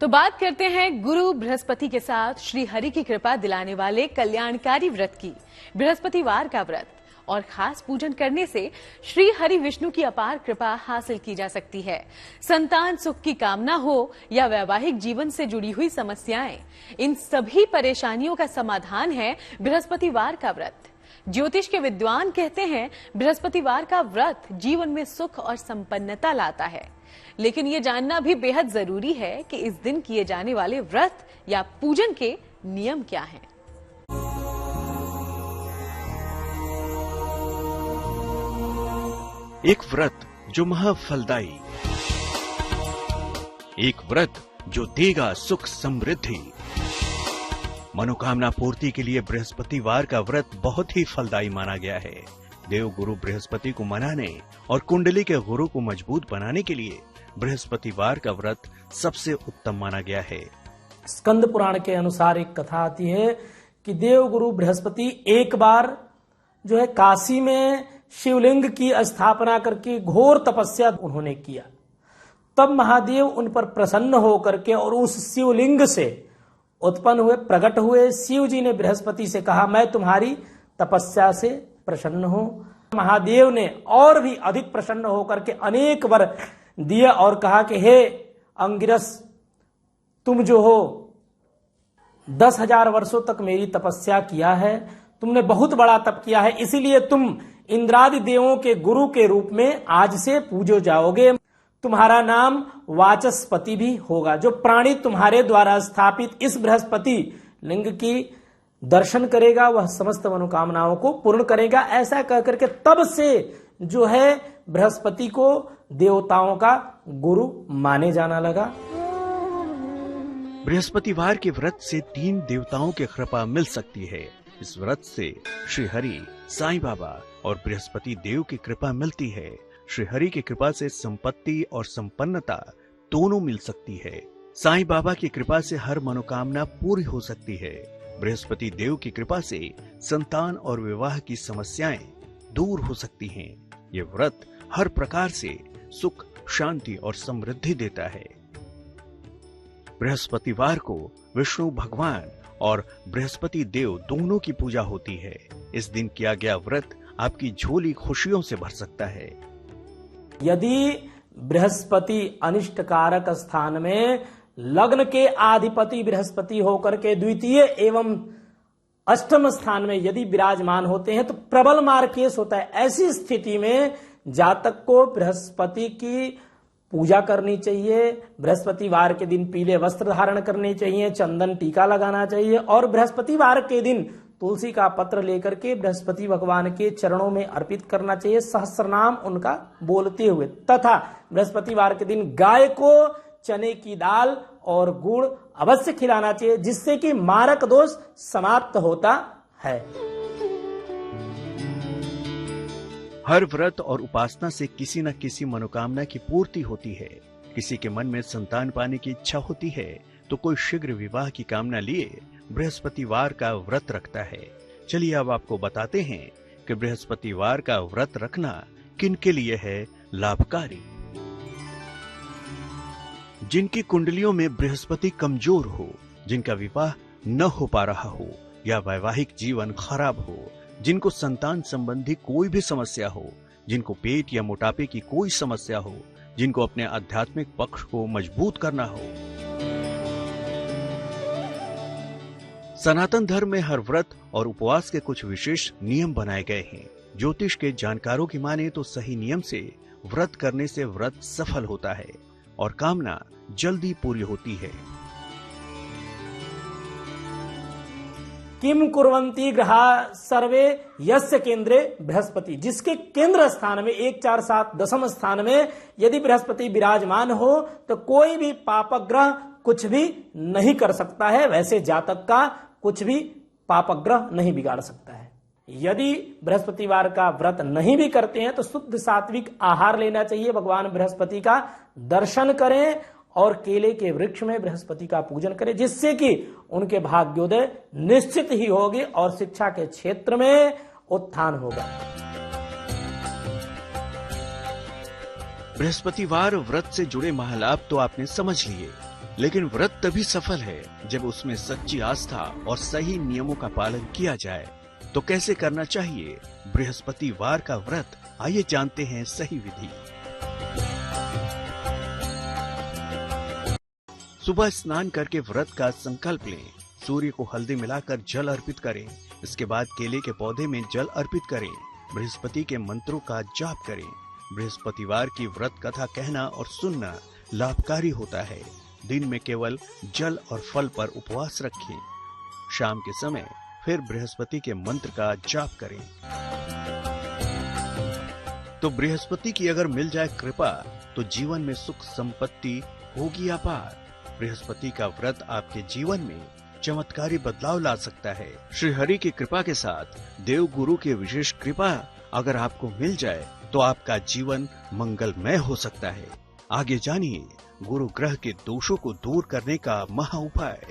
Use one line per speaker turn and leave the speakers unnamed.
तो बात करते हैं गुरु बृहस्पति के साथ श्री हरि की कृपा दिलाने वाले कल्याणकारी व्रत की। बृहस्पतिवार का व्रत और खास पूजन करने से श्री हरि विष्णु की अपार कृपा हासिल की जा सकती है। संतान सुख की कामना हो या वैवाहिक जीवन से जुड़ी हुई समस्याएं, इन सभी परेशानियों का समाधान है बृहस्पतिवार का व्रत। ज्योतिष के विद्वान कहते हैं बृहस्पतिवार का व्रत जीवन में सुख और संपन्नता लाता है, लेकिन ये जानना भी बेहद जरूरी है कि इस दिन किए जाने वाले व्रत या पूजन के नियम क्या हैं।
एक व्रत जो महाफलदायी, एक व्रत जो देगा सुख समृद्धि। मनोकामना पूर्ति के लिए बृहस्पतिवार का व्रत बहुत ही फलदायी माना गया है। देव गुरु बृहस्पति को मनाने और कुंडली के गुरु को मजबूत बनाने के लिए बृहस्पतिवार का व्रत सबसे उत्तम माना गया है।
स्कंद पुराण के अनुसार एक कथा आती है कि देव गुरु बृहस्पति एक बार जो है काशी में शिवलिंग की स्थापना करके घोर तपस्या उन्होंने किया। तब महादेव उन पर प्रसन्न होकर के और उस शिवलिंग से उत्पन्न हुए, प्रकट हुए। शिव जी ने बृहस्पति से कहा, मैं तुम्हारी तपस्या से प्रसन्न हूं। महादेव ने और भी अधिक प्रसन्न होकर के अनेक वर दिए और कहा कि हे अंगिरस, तुम जो हो 10,000 वर्षों तक मेरी तपस्या किया है, तुमने बहुत बड़ा तप किया है, इसीलिए तुम इंद्रादि देवों के गुरु के रूप में आज से पूजे जाओगे। तुम्हारा नाम वाचस्पति भी होगा। जो प्राणी तुम्हारे द्वारा स्थापित इस बृहस्पति लिंग की दर्शन करेगा वह समस्त मनोकामनाओं को पूर्ण करेगा। ऐसा कहकर के तब से जो है बृहस्पति को देवताओं का गुरु माने जाना लगा।
बृहस्पतिवार के व्रत से 3 देवताओं की कृपा मिल सकती है। इस व्रत से श्री हरि, साईं बाबा और बृहस्पति देव की कृपा मिलती है। श्री हरि की कृपा से संपत्ति और संपन्नता दोनों मिल सकती है। साईं बाबा की कृपा से हर मनोकामना पूरी हो सकती है। बृहस्पति देव की कृपा से संतान और विवाह की समस्याएं दूर हो सकती हैं। ये व्रत हर प्रकार से सुख, शांति और समृद्धि देता है। बृहस्पतिवार को विष्णु भगवान और बृहस्पति देव दोनों की पूजा होती है। इस दिन किया गया व्रत आपकी झोली खुशियों से भर सकता है।
यदि बृहस्पति अनिष्टकारक स्थान में लग्न के अधिपति बृहस्पति होकर के द्वितीय एवं अष्टम स्थान में यदि विराजमान होते हैं तो प्रबल मार्केश होता है। ऐसी स्थिति में जातक को बृहस्पति की पूजा करनी चाहिए। बृहस्पतिवार के दिन पीले वस्त्र धारण करने चाहिए, चंदन टीका लगाना चाहिए और बृहस्पतिवार के दिन तुलसी का पत्र लेकर के बृहस्पति भगवान के चरणों में अर्पित करना चाहिए, सहस्रनाम उनका बोलते हुए। तथा बृहस्पतिवार के दिन गाय को चने की दाल और गुड़ अवश्य खिलाना चाहिए, जिससे कि मारक दोष समाप्त होता है।
हर व्रत और उपासना से किसी न किसी मनोकामना की पूर्ति होती है। किसी के मन में संतान पाने की इच्छा होती है तो कोई शीघ्र विवाह की कामना लिए बृहस्पतिवार का व्रत रखता है। चलिए अब आपको बताते हैं कि बृहस्पतिवार का व्रत रखना किन के लिए है लाभकारी। जिनकी कुंडलियों में बृहस्पति कमजोर हो, जिनका विवाह न हो पा रहा हो या वैवाहिक जीवन खराब हो, जिनको संतान संबंधी कोई भी समस्या हो, जिनको पेट या मोटापे की कोई समस्या हो, जिनको अपने आध्यात्मिक पक्ष को मजबूत करना हो। सनातन धर्म में हर व्रत और उपवास के कुछ विशेष नियम बनाए गए हैं। ज्योतिष के जानकारों की माने तो सही नियम से व्रत करने से व्रत सफल होता है और कामना जल्दी पूरी होती है।
किम कुर्वन्ति ग्रहा सर्वे यस्य केंद्रे बृहस्पति, जिसके केंद्र स्थान में 1 4 7 दशम स्थान में यदि बृहस्पति विराजमान हो तो कोई भी पापक ग्रह कुछ भी नहीं कर सकता है। वैसे जातक का कुछ भी पापक ग्रह नहीं बिगाड़ सकता है। यदि बृहस्पतिवार का व्रत नहीं भी करते हैं तो शुद्ध सात्विक आहार लेना चाहिए, भगवान बृहस्पति का दर्शन करें और केले के वृक्ष में बृहस्पति का पूजन करें, जिससे कि उनके भाग्योदय निश्चित ही होगी और शिक्षा के क्षेत्र में उत्थान होगा।
बृहस्पतिवार व्रत से जुड़े महालाभ तो आपने समझ लिए, लेकिन व्रत तभी सफल है जब उसमें सच्ची आस्था और सही नियमों का पालन किया जाए। तो कैसे करना चाहिए बृहस्पतिवार का व्रत, आइए जानते हैं सही विधि। सुबह स्नान करके व्रत का संकल्प लें। सूर्य को हल्दी मिलाकर जल अर्पित करें। इसके बाद केले के पौधे में जल अर्पित करें। बृहस्पति के मंत्रों का जाप करें। बृहस्पतिवार की व्रत कथा कहना और सुनना लाभकारी होता है। दिन में केवल जल और फल पर उपवास रखें। शाम के समय फिर बृहस्पति के मंत्र का जाप करें। तो बृहस्पति की अगर मिल जाए कृपा तो जीवन में सुख संपत्ति होगी अपार। बृहस्पति का व्रत आपके जीवन में चमत्कारी बदलाव ला सकता है। श्री हरि की कृपा के साथ देव गुरु की विशेष कृपा अगर आपको मिल जाए तो आपका जीवन मंगलमय हो सकता है। आगे जानिए गुरु ग्रह के दोषों को दूर करने का महा उपाय।